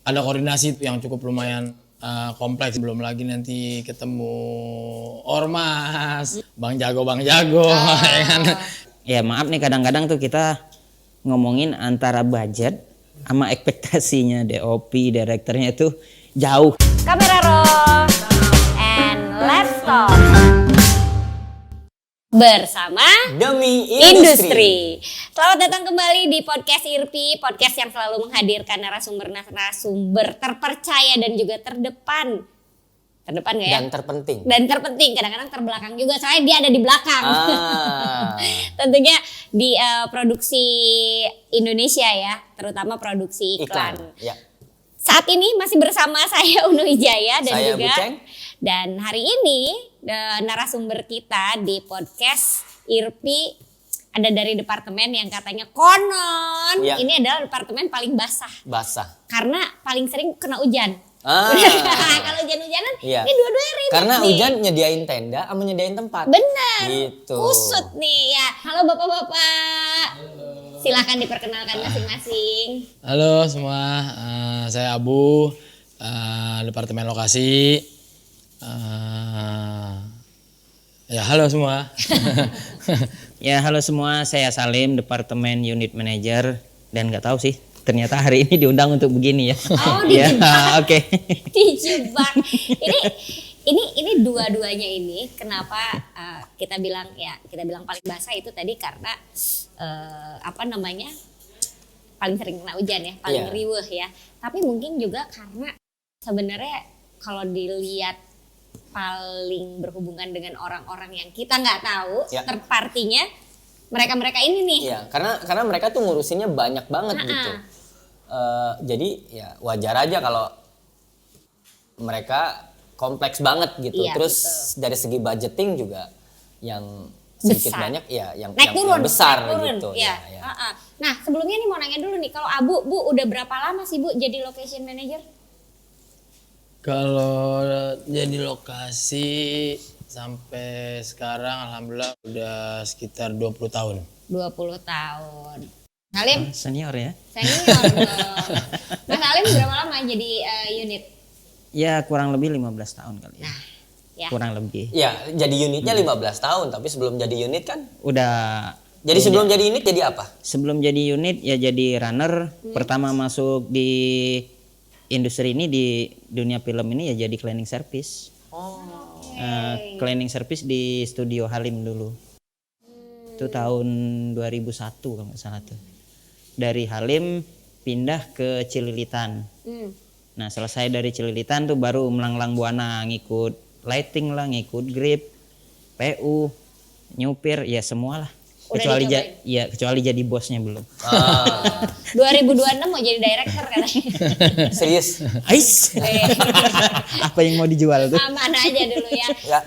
ada koordinasi yang cukup lumayan kompleks. Belum lagi nanti ketemu ormas, bang jago ya kan. Ya maaf nih, kadang-kadang tuh kita ngomongin antara budget sama ekspektasinya DOP, direkturnya itu jauh. Kamera roll and let's talk bersama Demi Industri. Selamat datang kembali di podcast IRPI, podcast yang selalu menghadirkan narasumber terpercaya dan juga terdepan gak ya? Dan terpenting, kadang-kadang terbelakang juga, soalnya dia ada di belakang. Tentunya di produksi Indonesia ya, terutama produksi iklan. Ya. Saat ini masih bersama saya Uno Wijaya dan Saya juga Buceng. Dan hari ini narasumber kita di podcast IRPI ada dari departemen yang katanya konon Ya. ini adalah departemen paling basah karena paling sering kena hujan. Kalau hujan-hujanan Iya. ini dua-duanya ribet Karena nih. hujan nyediain tenda sama nyediain tempat. Benar. Gitu. Kusut nih ya. Halo Bapak-bapak. Silakan diperkenalkan masing-masing. Halo semua, saya Abu, Departemen Lokasi. Ya halo semua. Ya halo semua, saya Salim, Departemen Unit Manager, dan nggak tahu sih ternyata hari ini diundang untuk begini ya. Oh, Ya, dijebak. oke. Dijebak. Ini dua-duanya ini kenapa kita bilang paling basah itu tadi karena paling sering kena hujan ya, paling Iya. riweuh ya. Tapi mungkin juga karena sebenarnya kalau dilihat paling berhubungan dengan orang-orang yang kita nggak tahu, Ya. third partinya mereka ini nih. Iya, karena mereka tuh ngurusinnya banyak banget gitu. Jadi ya wajar aja kalau mereka kompleks banget gitu. Iya, Terus betul. dari segi budgeting juga yang sedikit Besar. banyak ya yang Naik turun besar naik turun. gitu. Ya. Ya. Nah sebelumnya nih mau nanya dulu nih, kalau Abu udah berapa lama sih Bu jadi location manager? Kalau jadi lokasi sampai sekarang alhamdulillah udah sekitar 20 tahun. 20 tahun. Salim? Senior ya? Senior dong. Mas Salim berapa lama jadi unit? Ya kurang lebih 15 tahun kali ya. Nah, ya. Kurang lebih. Ya, jadi unitnya 15 tahun, tapi sebelum jadi unit kan. Udah. Jadi sebelum jadi unit jadi apa? Sebelum jadi unit ya jadi runner. Pertama masuk di industri ini, di dunia film ini ya jadi cleaning service. Cleaning service di Studio Halim dulu. Itu tahun 2001 kalau nggak salah tuh. Dari Halim pindah ke Cililitan. Nah selesai dari Cililitan tuh baru melanglang buana, ngikut lighting lah, ngikut grip, PU, nyupir, ya semua lah. Udah Kecuali jadi bosnya belum. 2026 mau jadi director katanya. Serius? Ais. Apa yang mau dijual tuh? Aman aja dulu ya. Ya.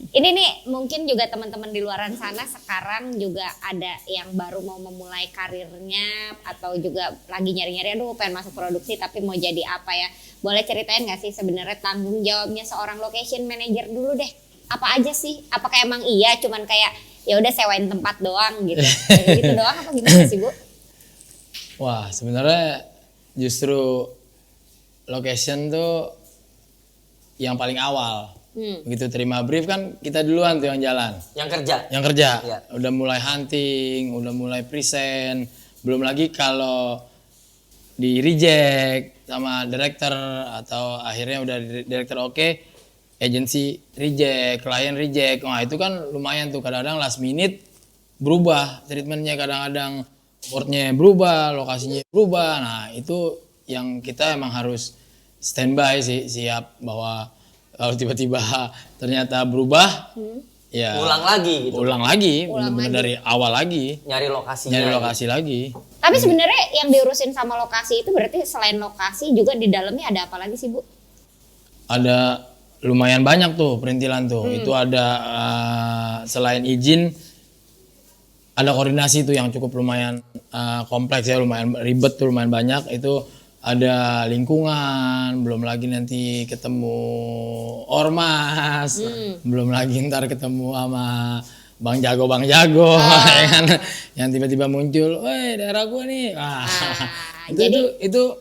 Ini nih mungkin juga teman-teman di luaran sana sekarang juga ada yang baru mau memulai karirnya atau juga lagi nyari-nyari, aduh pengen masuk produksi tapi mau jadi apa ya. Boleh ceritain gak sih sebenarnya tanggung jawabnya seorang location manager dulu deh. Apa aja sih? Apakah emang iya cuman kayak ya udah sewain tempat doang gitu. Kayak gitu doang apa gimana sih Bu? Wah sebenarnya justru location tuh yang paling awal. Begitu terima brief kan kita duluan tuh yang jalan. Yang kerja? Yang kerja. Iya. Udah mulai hunting, udah mulai present. Belum lagi kalau di reject sama director atau akhirnya udah director oke, agency reject, klien reject. Wah itu kan lumayan tuh, kadang-kadang last minute berubah treatmentnya, kadang-kadang boardnya berubah, lokasinya berubah. Nah itu yang kita emang harus standby sih, siap bahwa kalau tiba-tiba ternyata berubah, ya Ulang lagi gitu. Ulang lagi, bener-bener dari awal lagi, Nyari lokasinya. nyari lokasi lagi. Tapi sebenarnya yang diurusin sama lokasi itu berarti selain lokasi juga di dalamnya ada apa lagi sih Bu? Ada lumayan banyak tuh perintilan tuh. Itu ada selain izin, ada koordinasi tuh yang cukup lumayan kompleks ya, lumayan ribet tuh, lumayan banyak. Itu ada lingkungan, belum lagi nanti ketemu ormas, belum lagi ntar ketemu sama bang jago ya kan, yang tiba-tiba muncul, weh daerah gua nih. Jadi Itu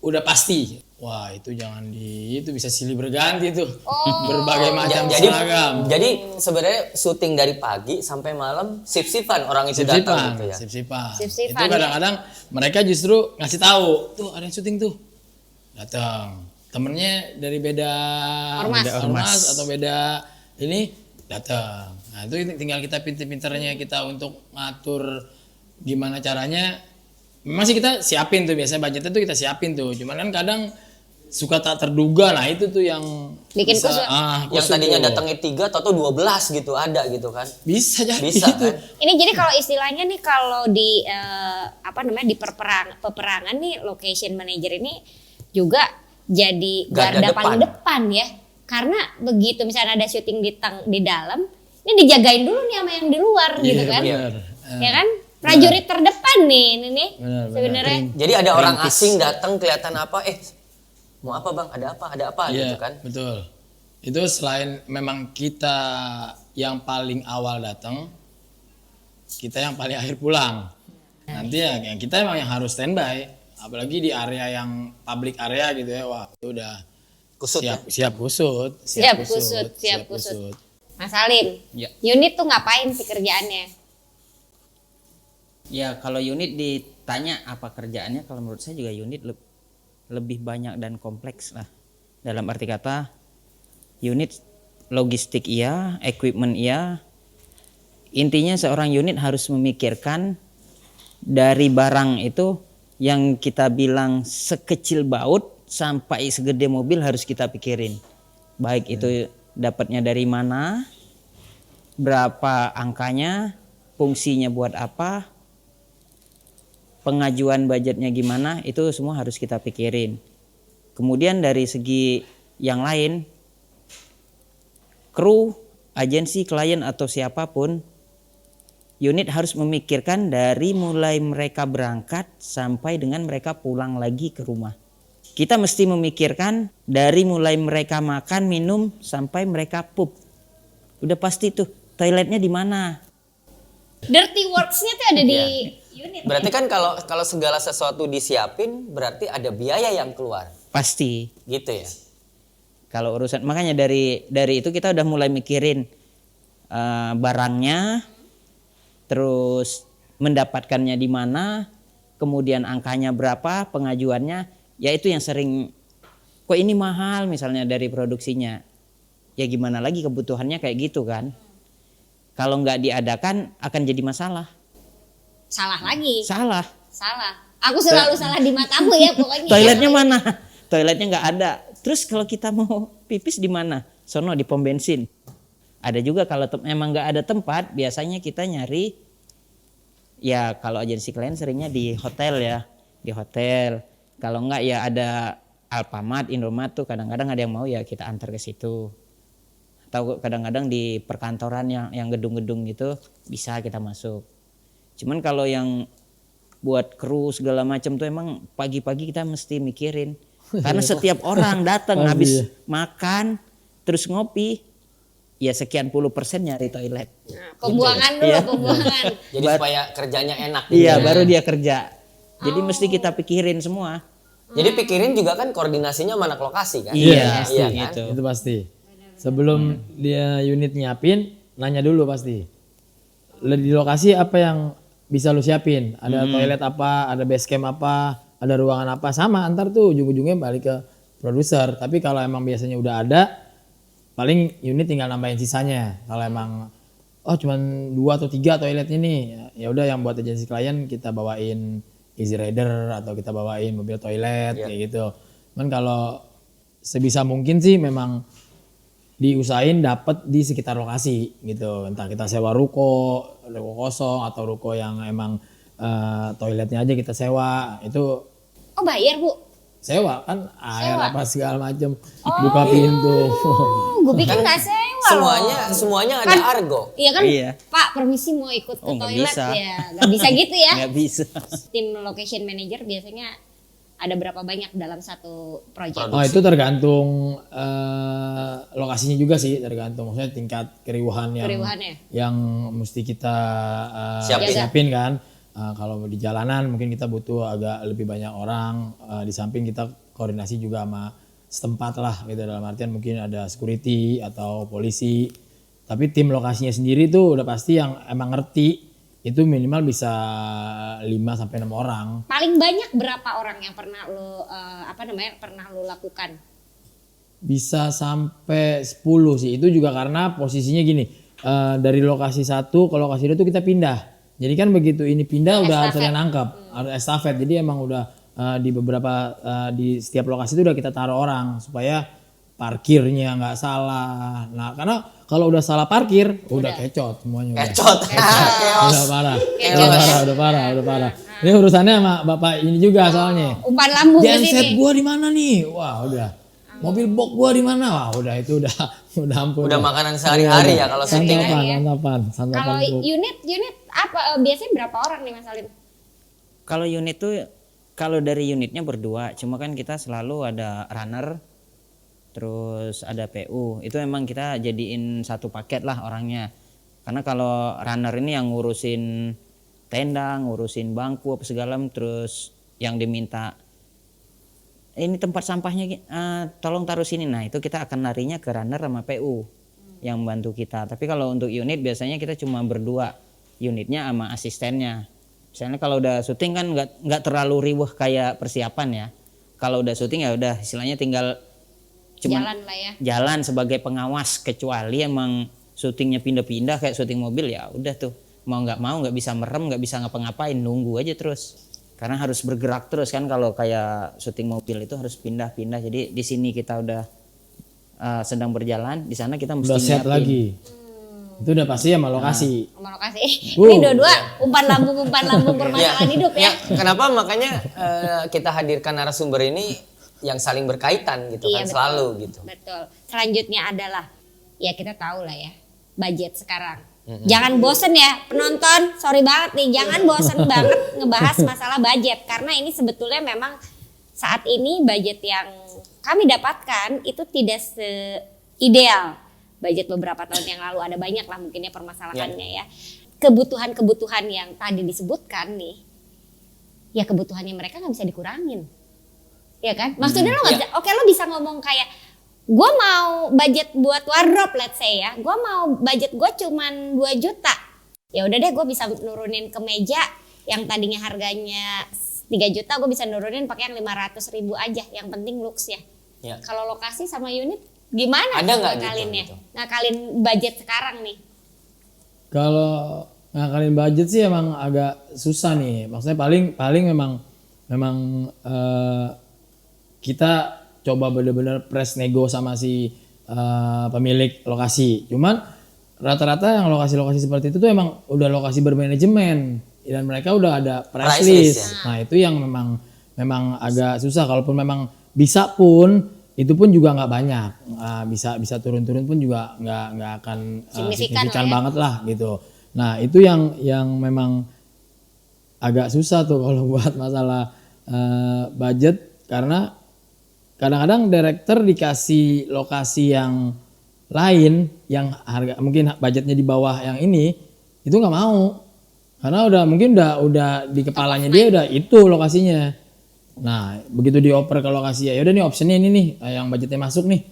udah pasti. Wah itu jangan itu bisa silih berganti tuh. Berbagai macam jadi seragam. jadi sebenarnya syuting dari pagi sampai malam sip-sipan orang itu datang gitu ya. Sip-sipan. Sip-sipan, Itu kadang-kadang mereka justru ngasih tahu, tuh ada yang syuting tuh. Datang. Temennya dari beda ormas atau beda ini datang. Nah, itu tinggal kita pinter-pinternya kita untuk ngatur gimana caranya. Memang sih kita siapin tuh biasanya budgetnya tuh kita siapin tuh. Cuman kan kadang suka tak terduga. Nah, itu tuh yang Bikin bisa, kusut. Yang kusut tadinya tuh. datangnya 3 atau 12 gitu ada gitu kan. Bisa jadi Bisa itu. kan? Ini jadi kalau istilahnya nih kalau di di peperangan nih location manager ini juga jadi garda Garda paling depan. depan ya. Karena begitu misalnya ada syuting di dalam, ini dijagain dulu nih sama yang di luar gitu kan. Bener. Ya kan? Prajurit terdepan nih ini nih. Benar, Sebenarnya. Jadi ada orang asing datang kelihatan apa mau apa Bang? Ada apa Iya, gitu kan. betul. Itu selain memang kita yang paling awal datang, kita yang paling akhir pulang. Nanti ya yang kita emang yang harus standby. Apalagi di area yang public area gitu ya. Wah, itu udah Kusut ya. siap kusut. Siap kusut. Mas Salim, Ya. unit tuh ngapain sih kerjaannya? Ya kalau unit ditanya apa kerjaannya, kalau menurut saya juga unit lebih banyak dan kompleks lah. Dalam arti kata unit logistik iya, equipment iya. Intinya seorang unit harus memikirkan dari barang itu yang kita bilang sekecil baut sampai segede mobil harus kita pikirin. Baik itu dapatnya dari mana, berapa angkanya, fungsinya buat apa, pengajuan budgetnya gimana, itu semua harus kita pikirin. Kemudian dari segi yang lain, kru, agensi, klien atau siapapun, unit harus memikirkan dari mulai mereka berangkat sampai dengan mereka pulang lagi ke rumah. Kita mesti memikirkan dari mulai mereka makan, minum sampai mereka pup. Udah pasti tuh toiletnya di mana. Dirty works-nya tuh ada di unit. Berarti kan kalau segala sesuatu disiapin berarti ada biaya yang keluar. Pasti. Gitu ya. Kalau urusan makanya dari itu kita udah mulai mikirin barangnya, terus mendapatkannya di mana, kemudian angkanya berapa, pengajuannya, ya itu yang sering kok ini mahal misalnya dari produksinya. Ya gimana lagi kebutuhannya kayak gitu kan. Kalau nggak diadakan akan jadi masalah. Salah lagi. Salah. Salah. Aku selalu salah di matamu ya pokoknya. Toiletnya mana? Toiletnya nggak ada. Terus kalau kita mau pipis di mana? Sono di pom bensin. Ada juga kalau memang nggak ada tempat, biasanya kita nyari, ya kalau agensi klien seringnya di hotel ya, di hotel. Kalau nggak ya ada Alfamart, Indomaret tuh kadang-kadang ada yang mau ya kita antar ke situ. Atau kadang-kadang di perkantoran yang gedung-gedung gitu bisa kita masuk. Cuman kalau yang buat kru segala macam tuh emang pagi-pagi kita mesti mikirin. Karena setiap orang datang habis makan terus ngopi, ya sekian %, nyari toilet. Nah, pembuangan dulu, pembuangan. Jadi supaya kerjanya enak. Iya, gitu. baru dia kerja. Jadi mesti kita pikirin semua. Jadi pikirin juga kan koordinasinya mana lokasi kan? Iya, Iya kan? gitu. Itu pasti. Sebelum dia unit nyiapin, nanya dulu pasti. Di lokasi apa yang bisa lu siapin? Ada toilet apa, ada base camp apa, ada ruangan apa, sama antar tuh ujung-ujungnya balik ke produser. Tapi kalau emang biasanya udah ada, paling unit tinggal nambahin sisanya. Kalau emang cuman 2 atau 3 toiletnya nih, ya udah yang buat agensi klien kita bawain easy rider atau kita bawain mobil toilet kayak gitu. Cuman kalau sebisa mungkin sih memang diusahain dapat di sekitar lokasi gitu. Entah kita sewa ruko kosong atau ruko yang emang toiletnya aja kita sewa. Itu Oh bayar Bu? sewa kan air apa segala macam buka pintu. Gue pikir nggak sewa loh. Semuanya ada argo. Iya kan? Iya. Pak permisi mau ikut ke nggak toilet bisa. ya. Gak bisa gitu ya. Nggak bisa. Tim location manager biasanya ada berapa banyak dalam satu project? Oh itu tergantung lokasinya juga sih, tergantung maksudnya tingkat keriuhan Keriuhannya. yang mesti kita Siapin. siapin kan. kalau di jalanan mungkin kita butuh agak lebih banyak orang, di samping kita koordinasi juga sama setempat lah gitu, dalam artian mungkin ada security atau polisi. Tapi tim lokasinya sendiri tuh udah pasti yang emang ngerti, itu minimal bisa 5 sampai 6 orang. Paling banyak berapa orang yang pernah lo pernah lo lakukan? Bisa sampai 10 sih. Itu juga karena posisinya gini, dari lokasi satu ke lokasi dua tuh kita pindah. Jadi kan begitu ini pindah udah harus ada yang nangkep, ada estafet. Jadi emang udah di beberapa di setiap lokasi itu udah kita taruh orang supaya parkirnya nggak salah. Nah karena kalau udah salah parkir udah kecot semuanya. Kecot. Udah parah. Udah parah. Ini urusannya sama bapak ini juga soalnya. Umpan lambung di Genset sini. gua di mana nih? Wah udah. Mobil box gua di mana? Wah udah itu udah ampun. Udah makanan sehari-hari ya kalau syuting. Santapan. Kalau unit apa biasanya berapa orang nih Mas Alim? Kalau unit tuh kalau dari unitnya berdua, cuma kan kita selalu ada runner, terus ada PU. Itu emang kita jadiin satu paket lah orangnya. Karena kalau runner ini yang ngurusin tenda, ngurusin bangku apa segala, terus yang diminta ini tempat sampahnya tolong taruh sini. Nah, itu kita akan larinya ke runner sama PU yang membantu kita. Tapi kalau untuk unit biasanya kita cuma berdua, unitnya sama asistennya. Misalnya kalau udah syuting kan nggak terlalu riuh kayak persiapan ya. Kalau udah syuting ya udah istilahnya tinggal Jalan lah ya. jalan sebagai pengawas, kecuali emang syutingnya pindah-pindah kayak syuting mobil ya udah tuh mau nggak bisa merem, nggak bisa ngapa-ngapain, nunggu aja terus karena harus bergerak terus kan. Kalau kayak syuting mobil itu harus pindah-pindah. Jadi di sini kita udah sedang berjalan, di sana kita mesti udah set nyiapin. lagi. Itu udah pasti sama lokasi. Sama lokasi. Ini dua-dua umpan lambung permasalahan hidup ya. Kenapa makanya kita hadirkan narasumber ini yang saling berkaitan gitu Iya, kan, betul. selalu gitu. Betul. Selanjutnya adalah ya kita tahu lah ya budget sekarang. Jangan bosen ya penonton, sorry banget nih, jangan bosen banget ngebahas masalah budget karena ini sebetulnya memang saat ini budget yang kami dapatkan itu tidak seideal budget beberapa tahun yang lalu. Ada banyak lah mungkinnya permasalahannya ya. Kebutuhan-kebutuhan yang tadi disebutkan nih, ya kebutuhannya mereka nggak bisa dikurangin. Ya kan? Maksudnya lo nggak bisa, oke lo bisa ngomong kayak, gue mau budget buat wardrobe let's say ya, gue mau budget gue cuman 2 juta. Ya udah deh gue bisa nurunin ke meja yang tadinya harganya 3 juta, gue bisa nurunin pakai yang 500.000 aja, yang penting looks ya. Ya. Kalau lokasi sama unit gimana? Ada nggak ngakalinnya? gitu? Ngakalin budget sekarang nih. Kalau ngakalin budget sih emang agak susah nih. Maksudnya paling memang kita coba bener-bener press nego sama si pemilik lokasi. Cuman rata-rata yang lokasi-lokasi seperti itu tuh emang udah lokasi bermanajemen dan mereka udah ada price list. Ya? Nah itu yang memang agak susah. Kalaupun memang bisa pun itu pun juga nggak banyak. Bisa turun-turun pun juga nggak akan signifikan banget lah gitu. Nah itu yang memang agak susah tuh kalau buat masalah budget, karena kadang-kadang director dikasih lokasi yang lain yang harga mungkin budgetnya di bawah yang ini, itu nggak mau karena udah di kepalanya dia udah itu lokasinya. Nah begitu dioper ke lokasi ya udah nih optionnya ini nih yang budgetnya masuk nih,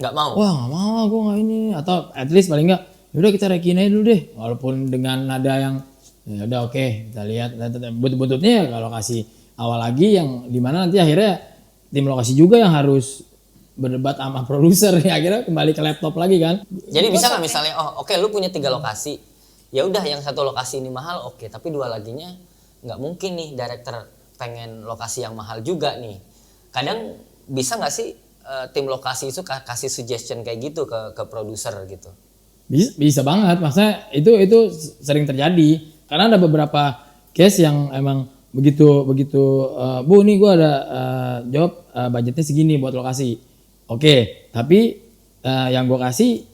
Nggak mau. wah nggak mau aku nggak ini, atau at least paling nggak udah kita rekin aja dulu deh, walaupun dengan nada yang ya udah oke, kita lihat buntut-buntutnya ya ke lokasi awal lagi yang dimana nanti akhirnya tim lokasi juga yang harus berdebat sama produser ya, akhirnya kembali ke laptop lagi kan. Jadi bisa nggak misalnya, oke, lu punya 3 lokasi, ya udah yang satu lokasi ini mahal, oke, tapi 2 laginya nggak mungkin nih director pengen lokasi yang mahal juga nih. Kadang bisa nggak sih tim lokasi itu kasih suggestion kayak gitu ke produser gitu? Bisa banget, maksudnya itu sering terjadi karena ada beberapa case yang emang begitu Bu nih gue ada job budgetnya segini buat lokasi, oke, tapi yang gue kasih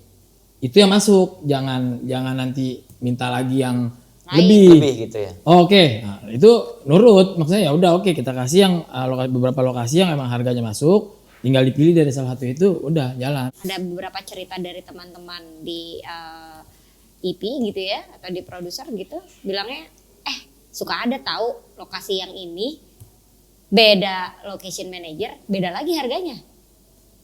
itu yang masuk, jangan nanti minta lagi yang lebih gitu ya. Oke. Nah, itu nurut, maksudnya ya udah oke, kita kasih yang beberapa lokasi yang emang harganya masuk, tinggal dipilih dari salah satu itu udah jalan. Ada beberapa cerita dari teman-teman di EP gitu ya atau di produser gitu bilangnya suka ada tahu lokasi yang ini beda location manager, beda lagi harganya.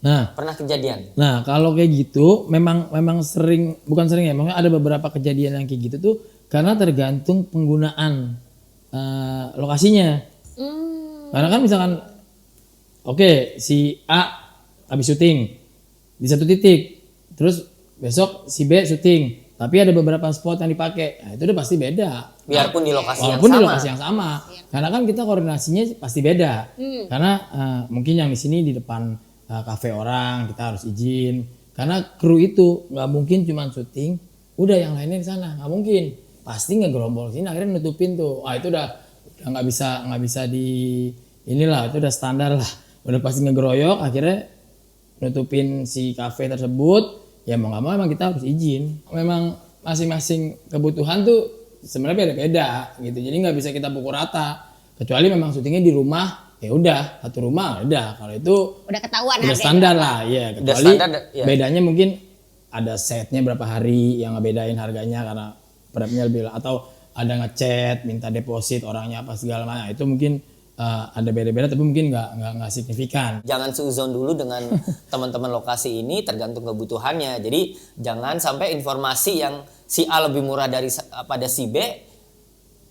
Nah, Pernah kejadian? nah kalau kayak gitu memang sering, bukan sering ya, memang ada beberapa kejadian yang kayak gitu tuh karena tergantung penggunaan lokasinya. Karena kan misalkan oke, si A habis syuting di satu titik, terus besok si B syuting, tapi ada beberapa spot yang dipakai, nah itu udah pasti beda. Biarpun di lokasi yang Walaupun di sama. lokasi yang sama, karena kan kita koordinasinya pasti beda. Karena mungkin yang di sini di depan kafe orang kita harus izin, karena kru itu nggak mungkin cuma syuting, udah yang lainnya di sana, nggak mungkin, pasti ngegerombol sini, akhirnya nutupin tuh, itu udah nggak bisa di inilah, itu udah standar lah, udah pasti ngegeroyok, akhirnya nutupin si kafe tersebut. Ya mau nggak mau emang kita harus izin. Memang masing-masing kebutuhan tuh sebenarnya beda-beda gitu. Jadi nggak bisa kita pukul rata. Kecuali memang syutingnya di rumah, ya udah satu rumah udah. Kalau itu Udah ketahuan udah harganya standar berapa. lah, ya. Udah Kecuali standar, ya. bedanya mungkin ada setnya berapa hari yang ngebedain harganya karena prepnya lebih atau ada ngechat, minta deposit orangnya apa segala macam. Itu mungkin ada beda-beda tapi mungkin nggak signifikan. Jangan seuzon dulu dengan teman-teman lokasi ini, tergantung kebutuhannya. Jadi jangan sampai informasi yang si A lebih murah pada si B,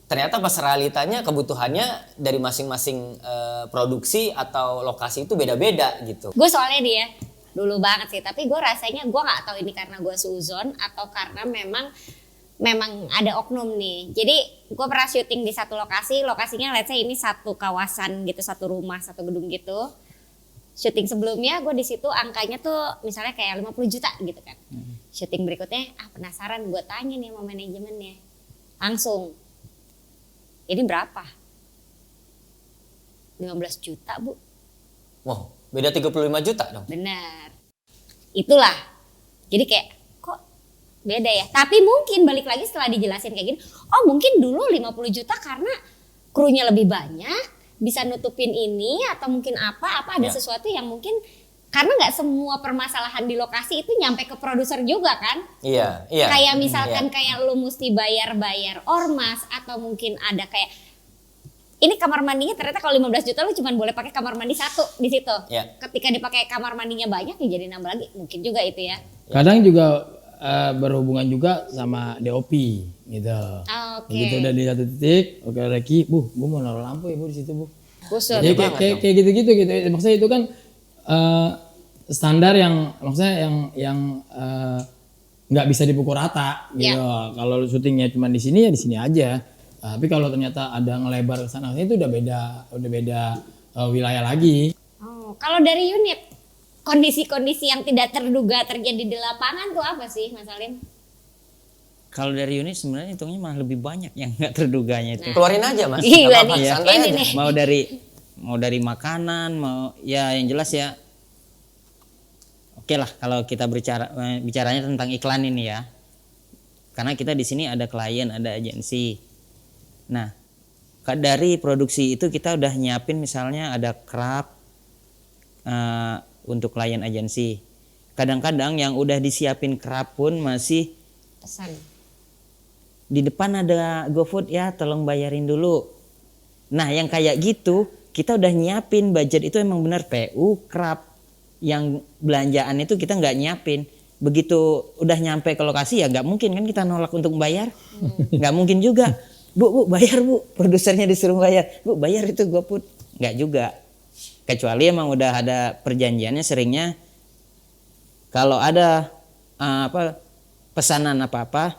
ternyata pas realitanya kebutuhannya dari masing-masing produksi atau lokasi itu beda-beda gitu. Gue soalnya dia dulu banget sih, tapi gue rasanya gue nggak tahu ini karena gue suzon atau karena memang ada oknum nih. Jadi gue pernah syuting di satu lokasinya let's say ini satu kawasan gitu, satu rumah, satu gedung gitu. Syuting sebelumnya gue di situ angkanya tuh misalnya kayak 50 juta gitu kan. Syuting berikutnya penasaran, gue tanya nih sama manajemennya. Langsung. Ini berapa? 15 juta, Bu. Wow, beda 35 juta dong. Benar. Itulah. Jadi kayak kok beda ya. Tapi mungkin balik lagi setelah dijelasin kayak gini, oh mungkin dulu 50 juta karena krunya lebih banyak, bisa nutupin ini atau mungkin apa ada Ya. sesuatu yang mungkin karena nggak semua permasalahan di lokasi itu nyampe ke produser juga kan. Iya. Kayak misalkan kayak lu mesti bayar ormas atau mungkin ada kayak ini kamar mandinya ternyata kalau 15 juta lu cuma boleh pakai kamar mandi satu di situ. Ya. Ketika dipakai kamar mandinya banyak ya jadi nambah lagi. Mungkin juga itu ya. Kadang juga berhubungan juga sama DOP gitu. Oke. Begitu udah di satu titik, oke Reki, Bu mau naruh lampu ya Bu di situ Bu. Kusut. Jadi kayak gitu-gitu gitu. Maksudnya itu kan standar yang maksudnya yang nggak bisa dipukul rata gitu. Kalau syutingnya cuma di sini ya di sini aja. Tapi kalau ternyata ada ngelebar ke sana itu udah beda wilayah lagi. Oh, kalau dari unit kondisi-kondisi yang tidak terduga terjadi di lapangan tuh apa sih Mas Salim? Kalau dari unit sebenarnya hitungnya malah lebih banyak yang nggak terduganya itu. Keluarin aja Mas. Gila Nggak apa-apa, nih, santai ini aja. nih. Mau dari makanan, mau ya yang jelas ya. Oke lah kalau kita bicaranya tentang iklan ini ya. Karena kita di sini ada klien, ada agensi. Nah, dari produksi itu kita udah nyiapin misalnya ada craft untuk klien agensi. Kadang-kadang yang udah disiapin craft pun masih Pesan. di depan ada GoFood ya, tolong bayarin dulu. Nah, yang kayak gitu kita udah nyiapin budget itu emang benar PU, craft. Yang belanjaan itu kita nggak nyiapin. Begitu udah nyampe ke lokasi ya nggak mungkin kan kita nolak untuk bayar. Nggak mungkin juga. Bu bayar Bu, produsernya disuruh bayar. Bu bayar itu GoFood. Nggak juga. Kecuali emang udah ada perjanjiannya, seringnya kalau ada pesanan apa-apa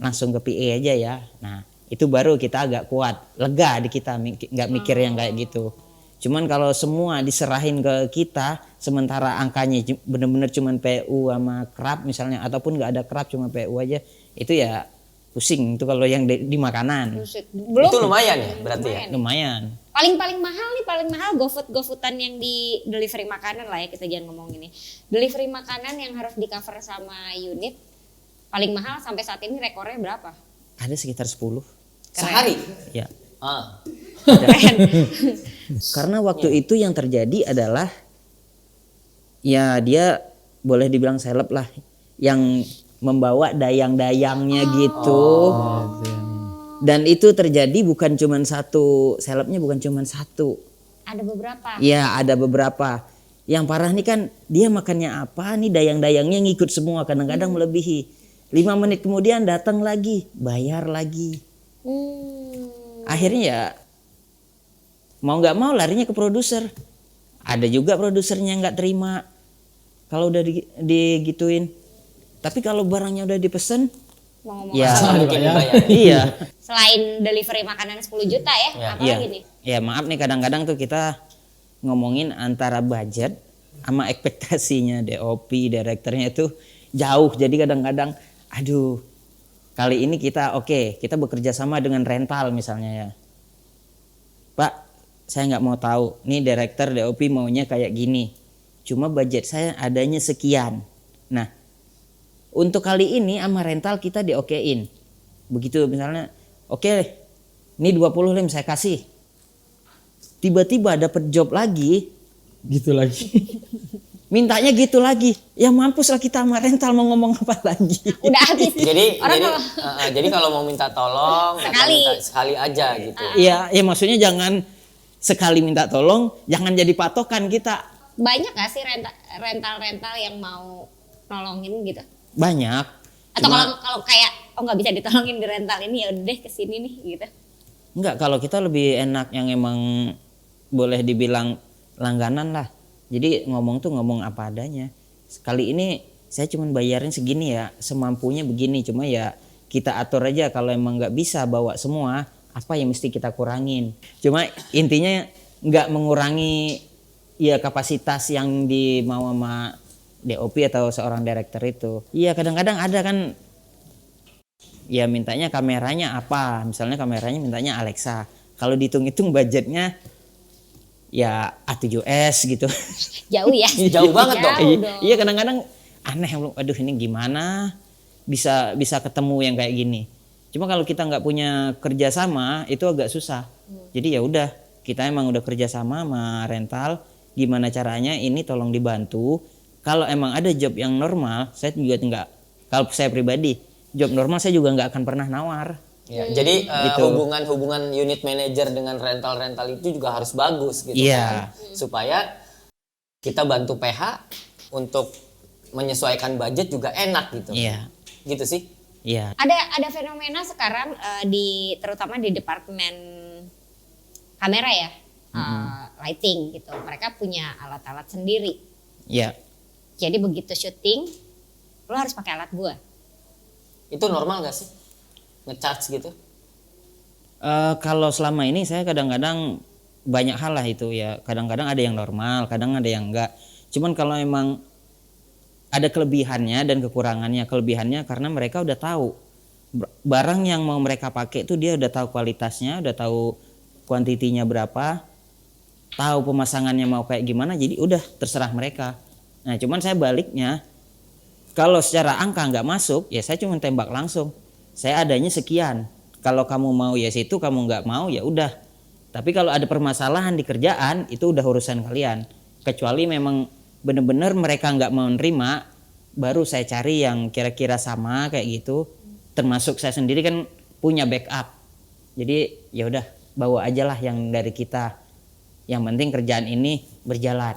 langsung ke PA aja ya. Nah itu baru kita agak kuat, lega di kita, nggak mikir yang kayak gitu. Cuman kalau semua diserahin ke kita, sementara angkanya bener-bener cuman PU sama craft misalnya, ataupun nggak ada craft cuma PU aja, itu ya pusing. Itu kalau yang di makanan. Buset. Belum. Itu lumayan ya berarti ya. Lumayan. Paling mahal GoFoodan yang di delivery makanan lah ya, kita jangan ngomong ini. Delivery makanan yang harus di cover sama unit paling mahal sampai saat ini rekornya berapa? Ada sekitar 10. Sehari. Ya. Keren. Karena waktu itu yang terjadi adalah ya dia boleh dibilang seleb lah yang membawa dayang-dayangnya gitu. Dan itu terjadi bukan cuman satu, selebnya bukan cuman satu. Ada beberapa. Ya ada beberapa. Yang parah nih kan dia makannya apa nih, dayang-dayangnya ngikut semua, kadang-kadang melebihi. 5 menit kemudian datang lagi, bayar lagi. Akhirnya ya mau nggak mau larinya ke produser. Ada juga produsernya nggak terima kalau udah digituin. Tapi kalau barangnya udah dipesen, Mau ngomong ya apa? Mungkin dibayar. iya. Selain delivery makanan 10 juta ya, Ya. apa Iya. lagi nih? Ya maaf nih kadang-kadang tuh kita ngomongin antara budget sama ekspektasinya DOP, direkturnya itu jauh. Jadi kadang-kadang aduh kali ini kita kita bekerja sama dengan rental misalnya ya. Pak, saya nggak mau tahu nih direktur DOP maunya kayak gini. Cuma budget saya adanya sekian. Nah, untuk kali ini sama rental kita diokein. Begitu misalnya, ini 20 lem saya kasih. Tiba-tiba dapat job lagi, Gitu lagi. mintanya gitu lagi. Ya mampus lah kita sama rental mau ngomong apa lagi. Udah habis. Jadi Orang jadi kalau- jadi kalau mau minta tolong atau Sekali. minta sekali aja gitu. Ya maksudnya jangan sekali minta tolong, jangan jadi patokan kita. banyak gak sih rental-rental yang mau nolongin gitu? Banyak. Atau Cuma- kalau kayak nggak bisa ditolongin di rental ini, ya udah deh kesini nih gitu. Enggak, kalau kita lebih enak yang emang boleh dibilang langganan lah. Jadi ngomong tuh ngomong apa adanya. Sekali ini saya cuma bayarin segini ya, semampunya begini. Cuma ya kita atur aja, kalau emang nggak bisa bawa semua, apa yang mesti kita kurangin. Cuma intinya nggak mengurangi ya kapasitas yang dimau sama DOP atau seorang director itu. Iya kadang-kadang ada kan ya mintanya kameranya apa, misalnya kameranya mintanya Alexa, kalau dihitung-hitung budgetnya ya A7S gitu. Jauh ya. Jauh banget dong. Jauh dong. Iya kadang-kadang aneh, aduh ini gimana bisa ketemu yang kayak gini. Cuma kalau kita nggak punya kerjasama itu agak susah. Jadi ya udah kita emang udah kerjasama sama rental, gimana caranya ini tolong dibantu. Kalau emang ada job yang normal, saya juga nggak, kalau saya pribadi job normal saya juga nggak akan pernah nawar. Ya, jadi Gitu. hubungan unit manager dengan rental itu juga harus bagus gitu Iya. kan. Supaya kita bantu PH untuk menyesuaikan budget juga enak gitu. Iya, Gitu sih. iya. Ada fenomena sekarang terutama di departemen kamera ya, lighting gitu. Mereka punya alat-alat sendiri. Iya. Jadi begitu syuting, lo harus pakai alat gua. Itu normal gak sih? Nge-charge gitu? Kalau selama ini saya kadang-kadang banyak hal lah itu ya. Kadang-kadang ada yang normal, kadang ada yang enggak. Cuman kalau emang ada kelebihannya dan kekurangannya. Kelebihannya karena mereka udah tahu barang yang mau mereka pakai itu, dia udah tahu kualitasnya, udah tahu kuantitinya berapa, tahu pemasangannya mau kayak gimana, jadi udah terserah mereka. Nah cuman saya baliknya, kalau secara angka nggak masuk ya saya cuma tembak langsung, saya adanya sekian, kalau kamu mau ya situ, kamu nggak mau ya udah. Tapi kalau ada permasalahan di kerjaan itu udah urusan kalian, kecuali memang bener-bener mereka nggak mau nerima, baru saya cari yang kira-kira sama kayak gitu. Termasuk saya sendiri kan punya backup, jadi ya udah bawa aja lah yang dari kita, yang penting kerjaan ini berjalan.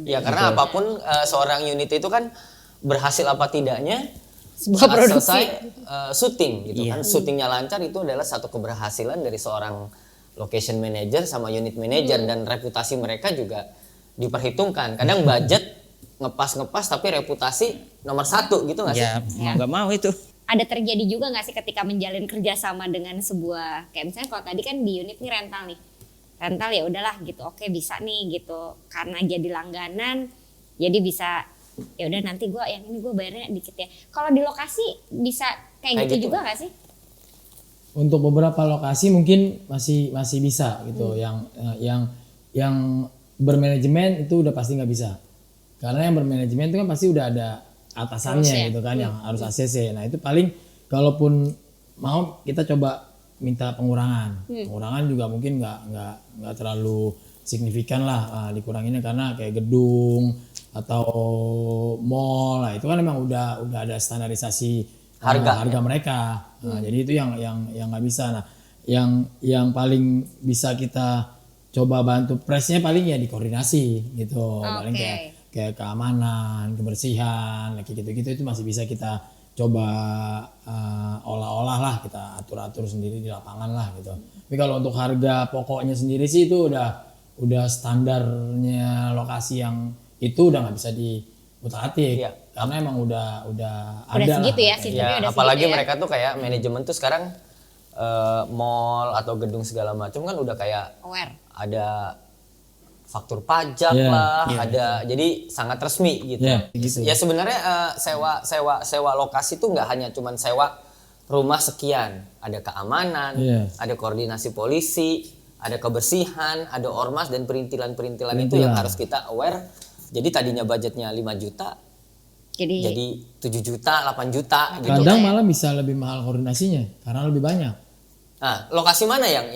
Ya karena apapun seorang unit itu kan berhasil apa tidaknya Sebuah saat produksi. selesai syuting gitu Iya. kan. Syutingnya lancar itu adalah satu keberhasilan dari seorang location manager sama unit manager, dan reputasi mereka juga diperhitungkan. Kadang budget ngepas tapi reputasi nomor 1 gitu nggak sih? Ya mau nggak mau itu. Ada terjadi juga nggak sih ketika menjalin kerjasama dengan sebuah, kayak misalnya kalau tadi kan di unit nih rental ya udahlah gitu, oke bisa nih gitu, karena jadi langganan jadi bisa ya udah nanti gue yang ini gue bayarnya dikit ya. Kalau di lokasi bisa kayak gitu juga nggak sih? Untuk beberapa lokasi mungkin masih bisa gitu. Yang bermanajemen itu udah pasti nggak bisa. Karena yang bermanajemen itu kan pasti udah ada atasannya Harusnya. gitu kan, yang harus ACC. Nah itu paling kalaupun mau kita coba minta pengurangan. Pengurangan juga mungkin nggak terlalu signifikan lah dikuranginnya, karena kayak gedung atau mall lah itu kan memang udah ada standarisasi harga mereka. Nah, jadi itu yang nggak bisa. Nah yang paling bisa kita coba bantu presnya paling ya di koordinasi gitu. Paling kayak keamanan, kebersihan, kayak gitu-gitu itu masih bisa kita coba olah-olah lah, kita atur-atur sendiri di lapangan lah gitu. Tapi kalau untuk harga pokoknya sendiri sih itu udah standarnya lokasi yang itu udah nggak bisa diutak-atik. Iya. Karena emang udah ada segitu lah. ya, sistemnya Ya, udah apalagi segitu ya. mereka tuh kayak manajemen tuh sekarang mall atau gedung segala macam kan udah kayak Aware. ada faktur pajak Iya, lah, ada jadi sangat resmi gitu. Iya, gitu. Ya sebenarnya sewa lokasi tuh nggak hanya cuman sewa rumah sekian, ada keamanan, Iya. ada koordinasi polisi, ada kebersihan, ada ormas dan perintilan-perintilan itu yang harus kita aware. Jadi tadinya budgetnya 5 juta jadi 7 juta, 8 juta gitu. Kadang malah bisa lebih mahal koordinasinya karena lebih banyak. Nah, lokasi mana yang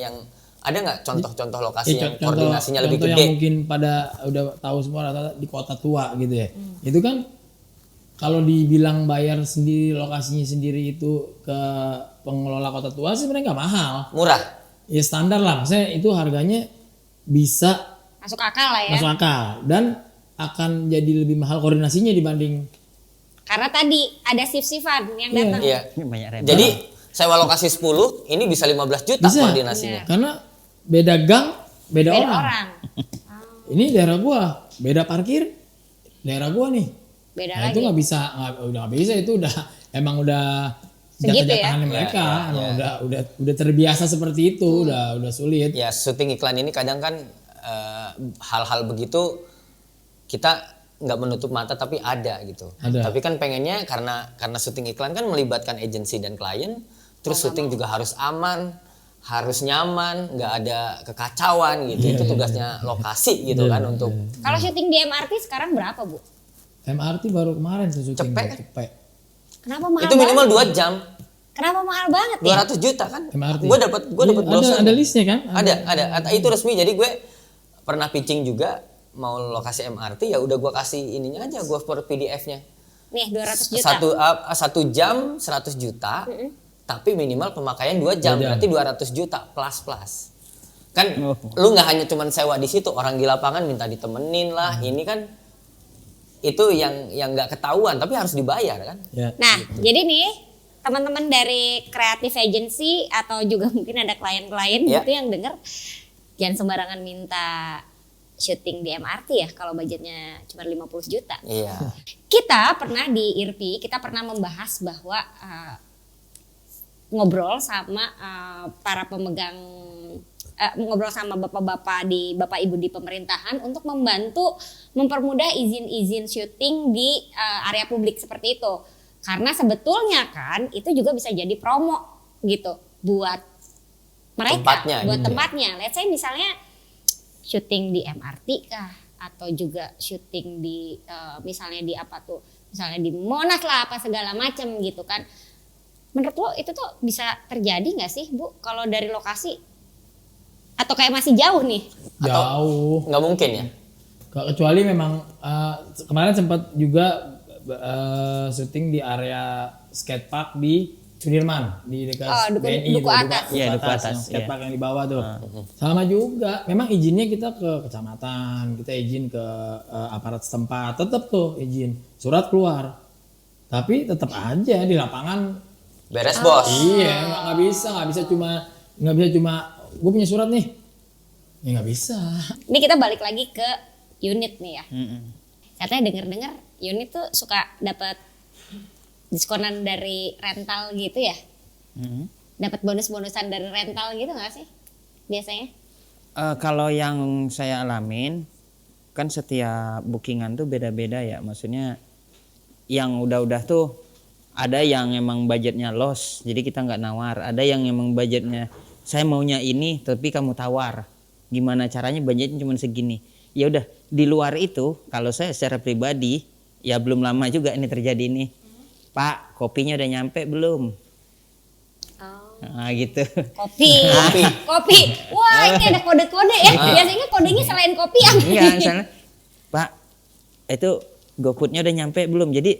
ada nggak contoh-contoh lokasi yang Contoh- koordinasinya lebih contoh gede? yang mungkin pada udah tahu semua rata-rata di kota tua gitu ya. Itu kan kalau dibilang bayar sendiri lokasinya sendiri itu ke pengelola kota tua sih sebenarnya nggak mahal. Murah. Ya standar lah, maksudnya itu harganya bisa Masuk akal lah ya. masuk akal dan akan jadi lebih mahal koordinasinya dibanding Karena tadi ada shift-shiftan yang datang. Iya. Ini banyak rem. Jadi sewa lokasi 10, ini bisa 15 juta Bisa. koordinasinya. karena beda gang, beda Beda orang. orang. Ini daerah gua, beda parkir, daerah gua nih. Beda Nah, lagi. itu udah nggak bisa, itu emang udah Segitu ya? jatah-jatahannya mereka, emang udah terbiasa seperti itu, udah sulit. Ya, syuting iklan ini kadang kan hal-hal begitu kita nggak menutup mata tapi ada gitu. Ada. Tapi kan pengennya karena syuting iklan kan melibatkan agensi dan klien, terus syuting juga harus aman, harus nyaman, nggak ada kekacauan gitu. Itu tugasnya lokasi gitu kan untuk Kalau syuting di MRT sekarang berapa, Bu? MRT baru kemarin tuh syuting Cepet. cepet. Kenapa mahal itu minimal banget? 2 jam, Kenapa mahal banget ya? 200 juta kan. MRT. Gue dapat Iya, brosur. ada listnya kan? Ada. Itu resmi. Jadi gue pernah pitching juga mau lokasi MRT, ya udah gue kasih ininya aja, gue for PDF-nya. Nih 200 juta. Satu jam 100 juta, tapi minimal pemakaian 2 jam, 2 jam. berarti 200 juta plus. Kan lu nggak hanya cuman sewa di situ, orang di lapangan minta ditemenin lah, ini kan itu yang nggak ketahuan tapi harus dibayar kan. Ya. Nah, jadi nih teman-teman dari creative agency atau juga mungkin ada klien-klien Ya. gitu yang denger, jangan sembarangan minta syuting di MRT ya kalau budgetnya cuma 50 juta. Iya. Kita pernah di IRPI, kita pernah membahas bahwa ngobrol sama para pemegang ngobrol sama bapak-bapak bapak ibu di pemerintahan untuk membantu mempermudah izin-izin syuting di area publik seperti itu. Karena sebetulnya kan itu juga bisa jadi promo gitu buat mereka, Tempatnya buat gitu ya. tempatnya. Let's say misalnya syuting di MRT kah atau juga syuting di misalnya di apa tuh, misalnya di Monas lah apa segala macam gitu kan. Menurut lo itu tuh bisa terjadi nggak sih, Bu, kalau dari lokasi atau kayak masih jauh nih? Jauh. Nggak mungkin ya. Kecuali memang kemarin sempat juga syuting di area skatepark di Sudirman di dekat BNI Duku itu, Atas. Iya, Duku Atas, yang skatepark iya. yang di bawah tuh. Sama juga. Memang izinnya kita ke kecamatan, kita izin ke aparat setempat, tetap tuh izin, surat keluar. Tapi tetap aja di lapangan Beres bos. iya nggak bisa cuma gue punya surat nih. Ya nggak bisa. Ini kita balik lagi ke unit nih ya. Mm-mm. Katanya dengar-dengar unit tuh suka dapat diskonan dari rental gitu ya? Mm-mm. Dapat bonus-bonusan dari rental gitu nggak sih biasanya? Kalau yang saya alamin kan setiap bookingan tuh beda-beda ya, maksudnya yang udah tuh ada yang emang budgetnya loss jadi kita nggak nawar, ada yang emang budgetnya saya maunya ini tapi kamu tawar, gimana caranya budgetnya cuma segini. Ya udah di luar itu kalau saya secara pribadi ya belum lama juga ini terjadi nih, Pak kopinya udah nyampe belum? Nah gitu. Kopi. Wah, ini ada kode-kode ya. Biasanya kodenya selain kopi yang Enggak, misalnya Pak itu GoFoodnya udah nyampe belum? Jadi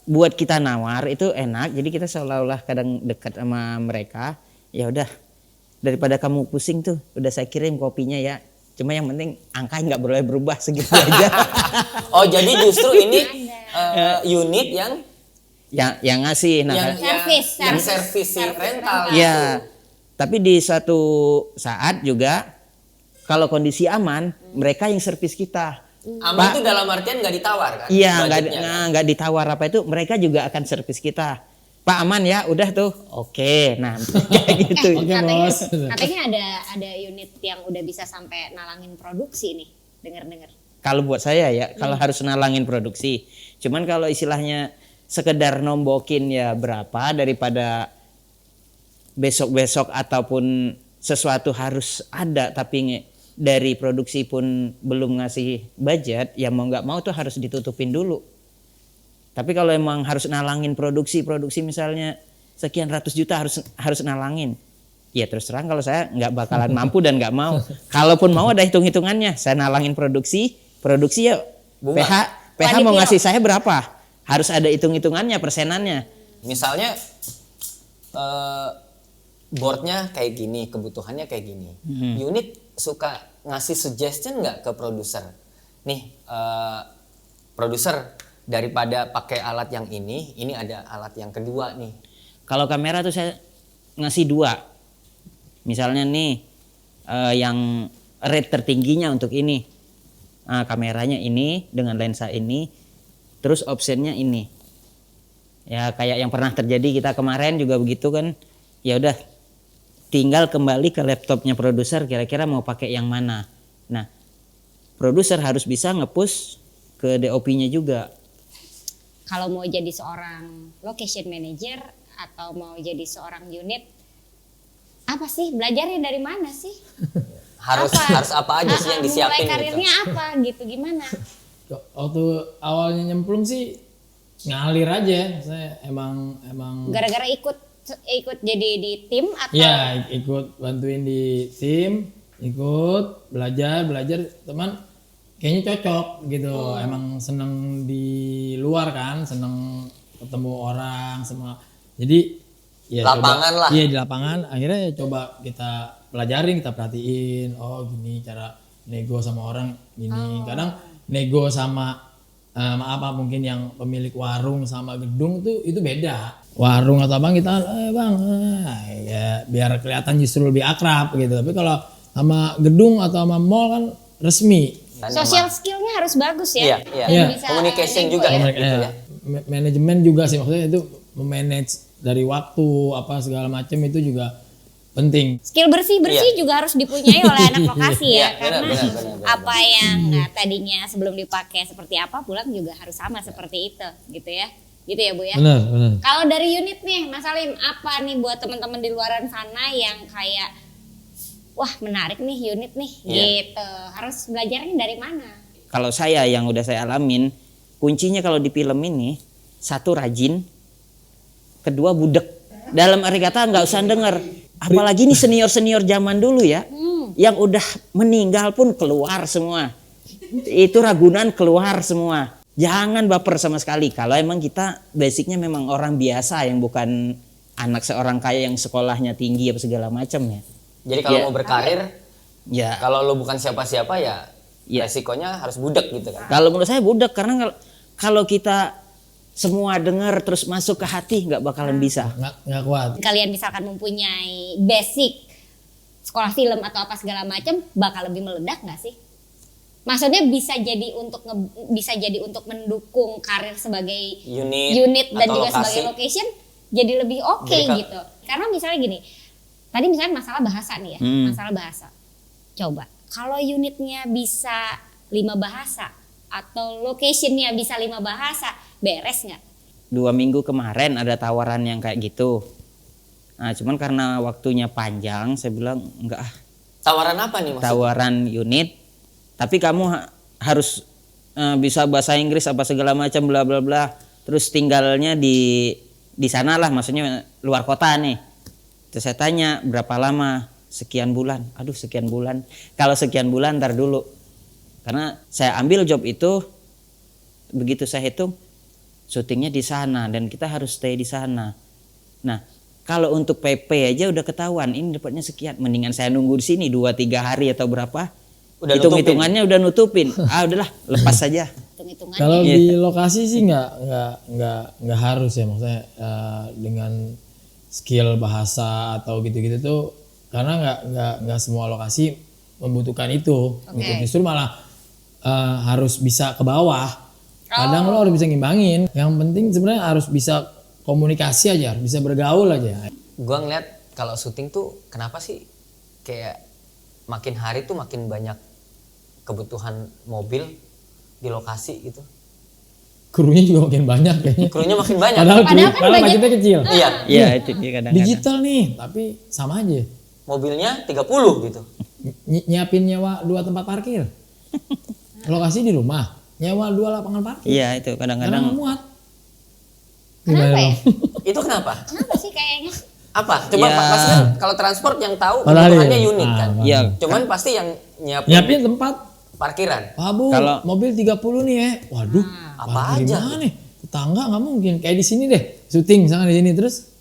buat kita nawar itu enak. Jadi kita seolah-olah kadang dekat sama mereka. ya udah daripada kamu pusing tuh, udah saya kirim kopinya ya. Cuma yang penting angkanya nggak boleh berubah segitu aja. Oh jadi justru ini unit yang ngasih. Nah, yang servis si rental. ya. Tapi di suatu saat juga kalau kondisi aman, mereka yang servis kita. Aman itu dalam artian nggak ditawar kan? Iya, Budgetnya, nggak ditawar apa itu, mereka juga akan servis kita. Pak aman ya, udah tuh. Oke, nah kayak gitu. Katanya ada unit yang udah bisa sampai nalangin produksi nih, dengar-dengar. Kalau buat saya ya, kalau harus nalangin produksi. Cuman kalau istilahnya sekedar nombokin ya berapa daripada besok-besok ataupun sesuatu harus ada tapi dari produksi pun belum ngasih budget, ya mau nggak mau tuh harus ditutupin dulu. Tapi kalau emang harus nalangin produksi misalnya sekian ratus juta harus nalangin, ya terus terang kalau saya nggak bakalan mampu dan nggak mau. Kalaupun mau ada hitung-hitungannya, saya nalangin produksi ya PH mau ngasih saya berapa, harus ada hitung-hitungannya, persenannya. Misalnya boardnya kayak gini, kebutuhannya kayak gini. Unit suka ngasih suggestion nggak ke produser? Nih produser, daripada pakai alat yang ini ada alat yang kedua nih. Kalau kamera tuh saya ngasih 2. Misalnya nih yang rate tertingginya untuk ini. Kameranya ini dengan lensa ini, terus optionnya ini. Ya kayak yang pernah terjadi kita kemarin juga begitu kan. Ya udah tinggal kembali ke laptopnya produser kira-kira mau pakai yang mana. Nah, produser harus bisa nge-push ke DOP-nya juga. Kalau mau jadi seorang location manager atau mau jadi seorang unit, apa sih belajarnya dari mana sih? harus apa aja sih yang disiapin mulai karirnya gitu? apa gitu, gimana? Waktu awalnya nyemplung sih ngalir aja. Saya emang Gara-gara ikut jadi di tim atau? ya ikut bantuin di tim, ikut belajar teman. Kayaknya cocok gitu, emang seneng di luar kan, seneng ketemu orang semua. Jadi ya lapangan coba, lah. Iya di lapangan. Akhirnya ya coba kita pelajarin, kita perhatiin. Oh gini cara nego sama orang gini. Kadang nego sama maaf mungkin yang pemilik warung sama gedung tuh itu beda. Warung atau abang kita bang, ya biar kelihatan justru lebih akrab gitu. Tapi kalau sama gedung atau sama mall kan resmi. Social skillnya harus bagus ya. Iya. Communication juga ya. Gitu ya. Manajemen juga sih, maksudnya itu memanage dari waktu apa segala macam itu juga penting. Skill bersih juga harus dipunyai oleh anak lokasi ya, karena benar. apa yang tadinya sebelum dipakai seperti apa pulang juga harus sama seperti itu gitu ya. Gitu ya Bu ya. Benar. Kalau dari unit nih, Mas Salim, apa nih buat teman-teman di luaran sana yang kayak wah menarik nih unit nih gitu. Harus belajarnya dari mana? Kalau saya yang udah saya alamin, kuncinya kalau di film ini, 1 rajin, 2 budek. Dalam arti kata nggak usah denger. Apalagi nih senior zaman dulu ya, yang udah meninggal pun keluar semua. Itu Ragunan keluar semua. Jangan baper sama sekali. Kalau emang kita basicnya memang orang biasa yang bukan anak seorang kaya yang sekolahnya tinggi apa segala macam ya. Jadi kalau mau berkarir, ya kalau lo bukan siapa-siapa ya resikonya harus budek gitu kan. Kalau menurut saya budek, karena kalau kita semua dengar terus masuk ke hati nggak bakalan bisa. Nggak kuat. Kalian misalkan mempunyai basic sekolah film atau apa segala macam, bakal lebih meledak nggak sih? Maksudnya bisa jadi untuk mendukung karir sebagai unit dan juga lokasi. sebagai location jadi lebih oke gitu. Karena misalnya gini, tadi misalnya masalah bahasa nih ya, masalah bahasa. Coba kalau unitnya bisa 5 bahasa atau locationnya bisa 5 bahasa, beres nggak? 2 minggu kemarin ada tawaran yang kayak gitu. Nah, cuman karena waktunya panjang, saya bilang enggak ah. Tawaran apa nih maksudnya? Tawaran unit, tapi kamu harus bisa bahasa Inggris apa segala macam bla bla bla. Terus tinggalnya di sana lah, maksudnya luar kota nih. Terus saya tanya berapa lama? Sekian bulan. Aduh sekian bulan. Kalau sekian bulan ntar dulu. Karena saya ambil job itu, begitu saya hitung syutingnya di sana dan kita harus stay di sana. Nah Kalau untuk PP aja udah ketahuan ini dapatnya sekian, mendingan saya nunggu di sini 2-3 hari atau berapa. Udah Hitung-hitungannya udah nutupin. Udahlah, lepas saja. Hitung-hitungannya. Kalau di lokasi sih nggak harus ya, maksudnya dengan skill bahasa atau gitu-gitu tuh, karena nggak semua lokasi membutuhkan itu. Gitu. Justru malah harus bisa ke bawah. Kadang lo harus bisa ngimbangin. Yang penting sebenarnya harus bisa komunikasi aja, harus bisa bergaul aja. Gua ngeliat kalau syuting tuh kenapa sih kayak makin hari tuh makin banyak kebutuhan mobil di lokasi gitu. Krunya juga makin banyak kayaknya. Krunya makin banyak. Padahal kan budgetnya kecil. Iya. Iya, itu dia kadang-kadang. Digital nih, tapi sama aja. Mobilnya 30 gitu. Nyiapin nyewa 2 tempat parkir. Lokasi di rumah, nyewa 2 lapangan parkir. Iya, itu Karena kadang-kadang nggak muat. Kenapa ya? Itu kenapa? Kenapa sih kayaknya? Apa? Coba Ya. pasti kan kalau transport yang tahu Padahal kebutuhannya iya. unit kan. Iya. Cuman pasti yang Nyiapin tempat. parkiran. Wah bu, Kalau- mobil 30 nih ya. Waduh, apa parkir aja? gimana nih? Tetangga nggak mungkin. Kayak di sini deh, syuting misalnya di sini terus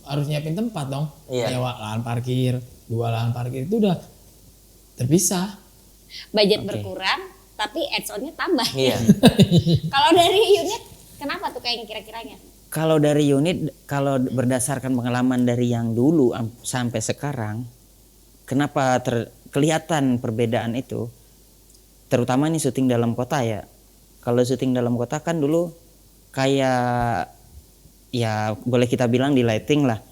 harus nyiapin tempat dong. Iya. Nyewa lahan parkir, 2 lahan parkir itu udah terpisah. Budget Oke. berkurang, tapi add-on-nya tambah. Iya. Kalau dari unit, kenapa tuh kayaknya kira-kiranya? kalau dari unit, kalau berdasarkan pengalaman dari yang dulu sampai sekarang, kenapa kelihatan perbedaan itu? Terutama nih syuting dalam kota ya. Kalau syuting dalam kota kan dulu kayak ya boleh kita bilang di lighting lah.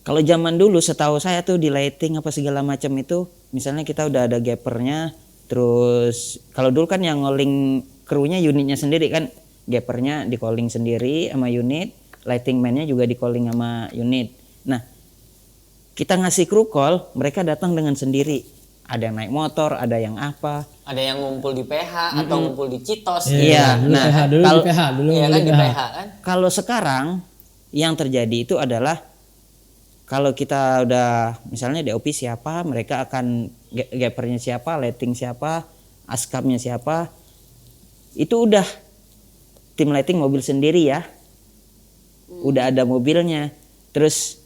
Kalau zaman dulu setahu saya tuh di lighting apa segala macam itu, misalnya kita udah ada gappernya, terus kalau dulu kan yang ngoling krunya unitnya sendiri kan, gappernya di calling sendiri sama unit, lighting man-nya juga di calling sama unit. Nah, kita ngasih crew call, mereka datang dengan sendiri. Ada yang naik motor, ada yang apa. Ada yang ngumpul di PH atau ngumpul di Citos. Iya, dulu nah, PH, dulu kalau- di PH, dulu Iya di kan di PH. PH kan. Kalau sekarang yang terjadi itu adalah kalau kita udah misalnya DOP siapa, mereka akan gappernya siapa, lighting siapa, askapnya siapa, itu udah tim lighting mobil sendiri ya, udah ada mobilnya. Terus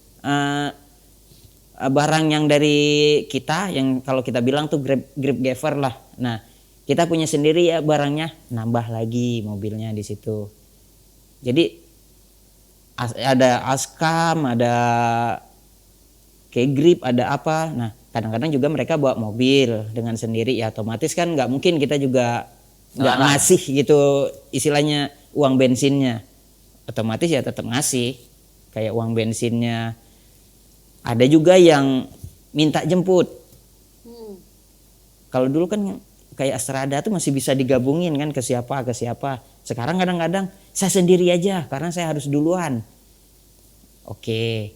barang yang dari kita, yang kalau kita bilang tuh grip gaffer lah. Nah, kita punya sendiri ya barangnya, nambah lagi mobilnya di situ. Jadi ada askam, ada kayak grip, ada apa. Nah, kadang-kadang juga mereka bawa mobil dengan sendiri ya, otomatis kan nggak mungkin kita juga nggak ngasih gitu istilahnya uang bensinnya. Otomatis ya tetap ngasih kayak uang bensinnya. Ada juga yang minta jemput. Kalau dulu kan kayak Astrada tuh masih bisa digabungin kan ke siapa. Sekarang kadang-kadang saya sendiri aja karena saya harus duluan. Oke.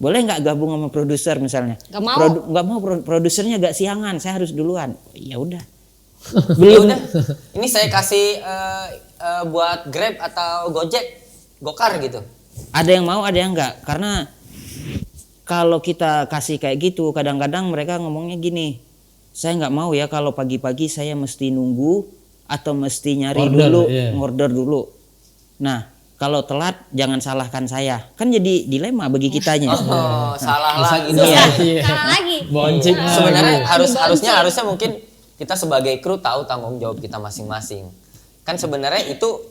Boleh nggak gabung sama produser misalnya? Nggak mau. Nggak mau, produsernya nggak siangan, saya harus duluan. Ya udah. Ya udah. Ini saya kasih buat Grab atau Gojek, Gokar gitu. Ada yang mau, ada yang enggak. Karena kalau kita kasih kayak gitu, kadang-kadang mereka ngomongnya gini, saya nggak mau ya kalau pagi-pagi saya mesti nunggu atau mesti nyari Order, dulu, iya. ngorder dulu. Nah, kalau telat jangan salahkan saya. Kan jadi dilema bagi kitanya. Oh, salah lagi dong. Iya. Salah lagi. Bonceng lagi. Sebenarnya harusnya mungkin kita sebagai kru tahu tanggung jawab kita masing-masing. Kan sebenarnya itu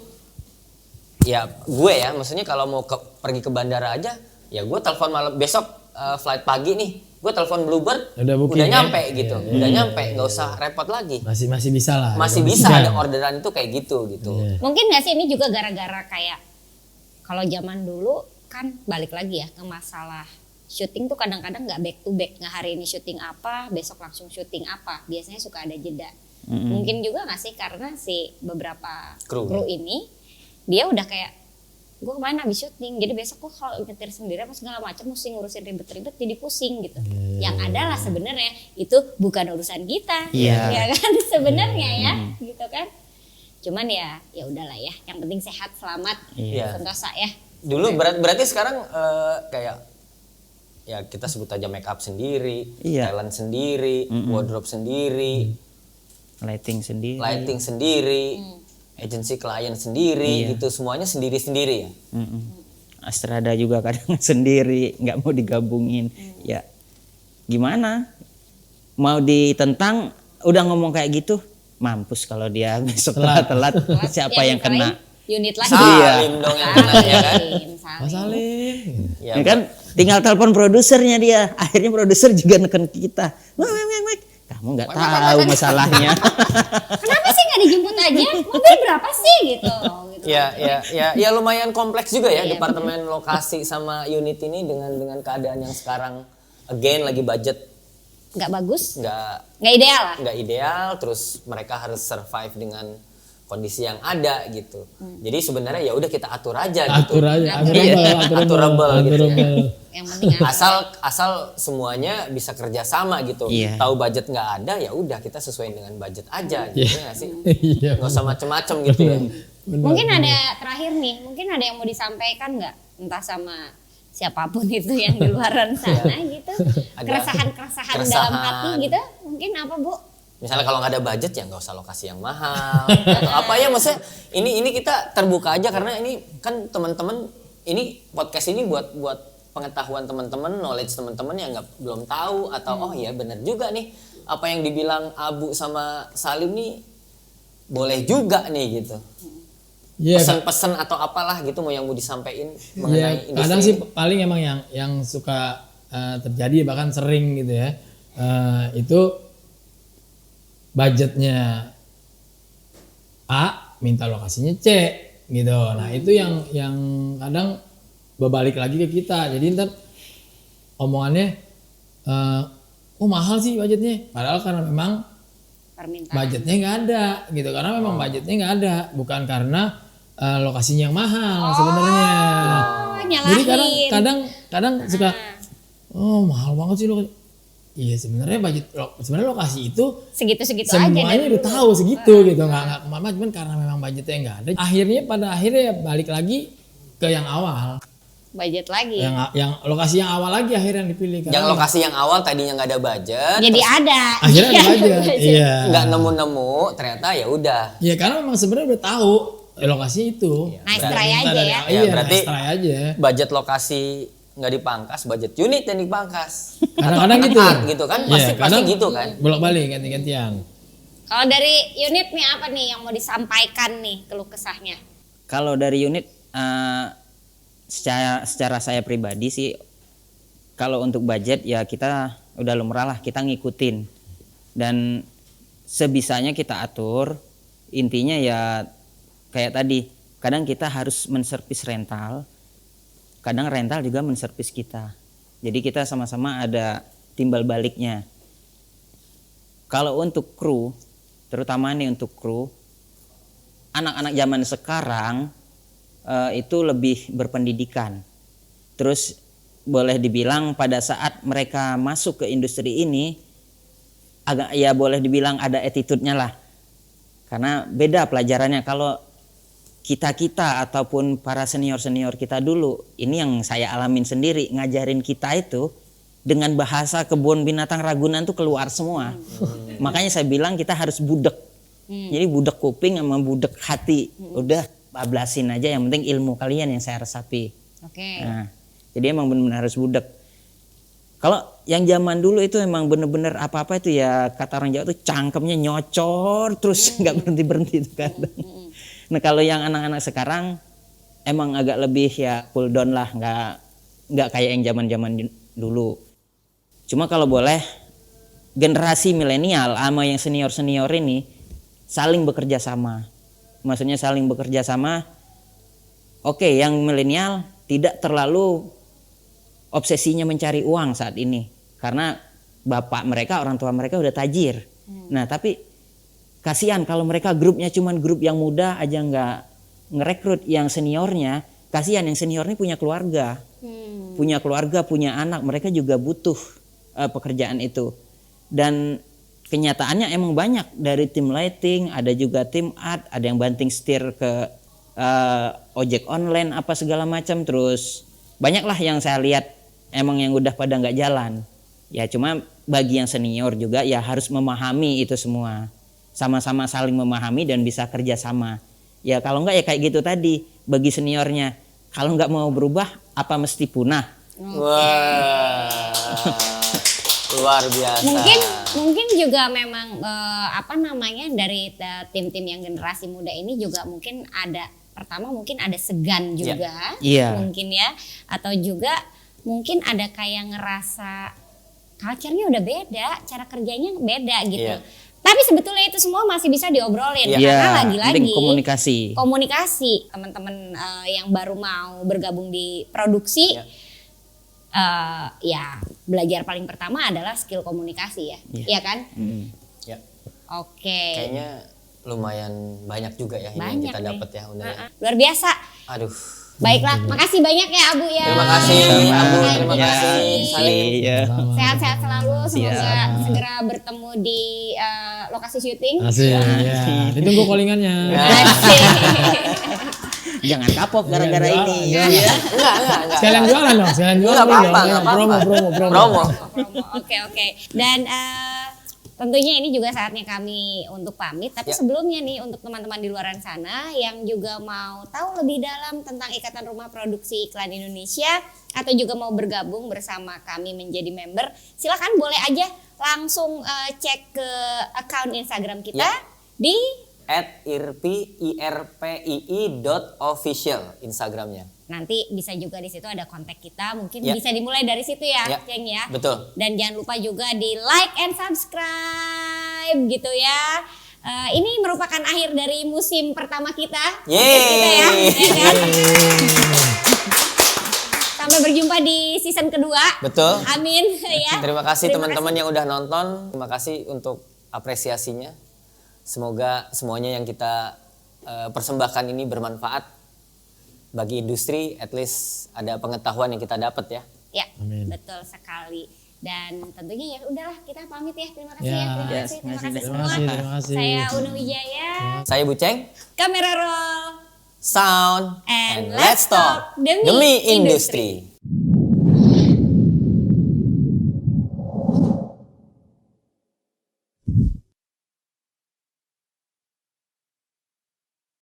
ya gue ya, maksudnya kalau mau pergi ke bandara aja, ya gue telepon malam besok flight pagi nih, gue telepon Bluebird, Udah booking, udah nyampe ya? gitu, Iya, udah iya, nyampe, nggak usah repot lagi. Masih bisa lah. Masih bisa ada orderan itu kayak gitu. Iya. Mungkin nggak sih ini juga gara-gara kayak kalau zaman dulu kan balik lagi ya ke masalah syuting tuh kadang-kadang nggak back to back, nggak hari ini syuting apa, besok langsung syuting apa. Biasanya suka ada jeda. Mungkin juga nggak sih karena si beberapa Kru. kru ini dia udah kayak gue kemarin habis syuting, jadi besok gue kalau nyetir sendiri apa segala macam mesti ngurusin ribet-ribet jadi pusing gitu. Yang adalah sebenarnya itu bukan urusan kita, Iya. ya kan sebenarnya ya, gitu kan. Cuman ya udahlah ya, yang penting sehat, selamat, Iya. sentosa ya. Dulu berarti sekarang kayak ya kita sebut aja make up sendiri, Iya. talent sendiri, wardrobe sendiri, Lighting sendiri. lighting sendiri, agency klien sendiri, gitu semuanya sendiri-sendiri ya. Astrada juga kadang sendiri, nggak mau digabungin. Ya gimana? Mau ditentang, udah ngomong kayak gitu, mampus kalau dia besok telat siapa yang kena? Unit lagi. Salim dong yang kena ya kan. Mas Salim. Ya, Ya kan tinggal telepon produsernya dia. Akhirnya produser juga neken kita. Mek, kamu nggak tahu masalahnya. Kenapa sih nggak dijemput aja? Mobil berapa sih gitu. Ya lumayan kompleks juga ya Iya, departemen lokasi sama unit ini dengan keadaan yang sekarang again lagi budget Nggak bagus, nggak ideal lah. ideal, terus mereka harus survive dengan kondisi yang ada gitu. Jadi sebenarnya ya udah kita atur aja gitu. Atur aja, Aturable gitu ya. Yang penting Asal semuanya bisa kerjasama gitu. Iya. Tahu budget nggak ada ya udah kita sesuaiin dengan budget aja gitu ya nggak sih. Iya. Nggak usah macem-macem gitu ya. Mungkin ada terakhir nih, mungkin ada yang mau disampaikan nggak? Entah sama siapapun itu yang di luaran sana gitu. Ada Keresahan-keresahan dalam keresahan. hati gitu. Mungkin apa Bu? Misalnya kalau nggak ada budget ya nggak usah lokasi yang mahal atau apa ya, maksudnya ini kita terbuka aja karena ini kan teman-teman, ini podcast ini buat pengetahuan teman-teman, knowledge teman-teman yang belum tahu atau oh iya benar juga nih apa yang dibilang Abu sama Salim nih boleh juga nih gitu. Iya, Pesan-pesan atau apalah gitu mau yang mau disampaikan ya, mengenai industri kadang sih ini. paling emang yang suka terjadi bahkan sering gitu ya, itu budgetnya A minta lokasinya C gitu. Nah itu yang kadang berbalik lagi ke kita, jadi ntar omongannya oh mahal sih budgetnya, padahal karena memang Permintaan. budgetnya nggak ada gitu, karena memang budgetnya nggak ada, bukan karena lokasinya yang mahal sebenarnya. Jadi kadang suka oh mahal banget sih lokasi. Iya sebenarnya sebenarnya lokasi itu Segitu-segitu aja. semuanya dari udah dulu. tahu segitu gitu, nggak kemana, cuman karena memang budgetnya nggak ada. Pada akhirnya ya balik lagi ke yang awal, Budget lagi. yang lokasi yang awal lagi akhirnya yang dipilih. Yang lokasi yang awal tadinya nggak ada budget, Jadi ada. akhirnya ada budget. Iya. nggak nemu-nemu, ternyata ya udah. Iya karena memang sebenarnya udah tahu lokasi itu. Nice try aja ya. Iya, berarti nice try aja. budget lokasi nggak dipangkas, budget unit yang dipangkas. Kadang-kadang Atau gitu. art gitu kan, pasti kadang gitu kan. Bolak-balik ganti-gantian. Kalau dari unit nih apa nih yang mau disampaikan nih keluh kesahnya? Kalau dari unit secara saya pribadi sih, kalau untuk budget ya kita udah lumrah lah kita ngikutin dan sebisanya kita atur. Intinya ya kayak tadi, kadang kita harus menservis rental, kadang rental juga menservis kita. Jadi kita sama-sama ada timbal baliknya. Kalau untuk kru, terutama nih untuk kru, anak-anak zaman sekarang itu lebih berpendidikan. Terus boleh dibilang pada saat mereka masuk ke industri ini, agak ya boleh dibilang ada attitude-nya lah. Karena beda pelajarannya. Kalau kita ataupun para senior kita dulu, ini yang saya alamin sendiri, ngajarin kita itu dengan bahasa kebun binatang Ragunan tuh keluar semua. Makanya saya bilang kita harus budek. Jadi budek kuping sama budek hati. Udah bablasin aja, yang penting ilmu kalian yang saya resapi. Oke. Nah, jadi emang benar-benar harus budek. Kalau yang zaman dulu itu emang bener-bener apa-apa itu ya kata orang Jawa tuh cangkemnya nyocor terus nggak berhenti itu kadang. Nah kalau yang anak-anak sekarang emang agak lebih ya cool down lah, nggak kayak yang zaman-zaman dulu. Cuma kalau boleh generasi milenial sama yang senior ini saling bekerja sama. Maksudnya saling bekerja sama. Oke, yang milenial tidak terlalu obsesinya mencari uang saat ini karena bapak mereka, orang tua mereka udah tajir. Nah tapi kasihan kalau mereka grupnya cuman grup yang muda aja, nggak ngerekrut yang seniornya. Kasihan yang senior ini punya keluarga, punya anak, mereka juga butuh pekerjaan itu. Dan kenyataannya emang banyak dari tim lighting, ada juga tim art, ada yang banting setir ke ojek online apa segala macam. Terus banyaklah yang saya lihat emang yang udah pada nggak jalan. Ya cuma bagi yang senior juga ya harus memahami itu semua, sama-sama saling memahami dan bisa kerja sama. Ya kalau nggak ya kayak gitu tadi, bagi seniornya Kalau nggak mau berubah, apa mesti punah? Wah, luar biasa. Mungkin juga memang apa namanya dari tim-tim yang generasi muda ini juga mungkin ada pertama mungkin ada segan juga Iya. mungkin ya, atau juga mungkin ada kayak ngerasa culture-nya udah beda, cara kerjanya beda gitu. Iya. Tapi sebetulnya itu semua masih bisa diobrolin Iya, karena penting lagi-lagi komunikasi. teman-teman yang baru mau bergabung di produksi. Iya. Ya belajar paling pertama adalah skill komunikasi ya, iya kan? Ya, Oke. kayaknya lumayan banyak juga ya ini yang Banyak kita nih. dapat ya Unda. Ya. Luar biasa. Aduh. Baiklah, makasih banyak ya Abu ya. Terima kasih Abu, terima Ya, kasih Salim. iya. Sehat-sehat selalu, semoga Siap. segera bertemu di lokasi syuting. Asik. Ya. Ditunggu callingannya. Asik. Jangan kapok gara-gara Jangan ini. jualan, Iya. Enggak. Sekalian jualan dong, sekalian jualan. Enggak apa-apa, dong. enggak apa-apa. Promo. Promo. Oke. Dan tentunya ini juga saatnya kami untuk pamit. Tapi sebelumnya nih untuk teman-teman di luaran sana yang juga mau tahu lebih dalam tentang Ikatan Rumah Produksi Iklan Indonesia atau juga mau bergabung bersama kami menjadi member, silakan boleh aja langsung cek ke account Instagram kita di @irpii.official Instagramnya. nanti bisa juga di situ ada kontak kita, mungkin Ya. bisa dimulai dari situ ya, Ya, Ceng ya. betul. Dan jangan lupa juga di like and subscribe gitu ya. Ini merupakan akhir dari musim pertama kita. Yeay. Kita ya kan? Sampai berjumpa di season kedua. Betul. Amin ya. Terima kasih teman-teman yang udah nonton. Terima kasih untuk apresiasinya. Semoga semuanya yang kita persembahkan ini bermanfaat bagi industri, at least ada pengetahuan yang kita dapat ya. Ya, Amin. betul sekali. Dan tentunya ya udahlah kita pamit ya. Terima kasih Ya. ya. Terima Yes, kasih. Terima terima kasih kasih. semua. Terima kasih. Saya Una Wijaya. Saya Buceng, Kamera roll. sound, And and let's talk demi industri.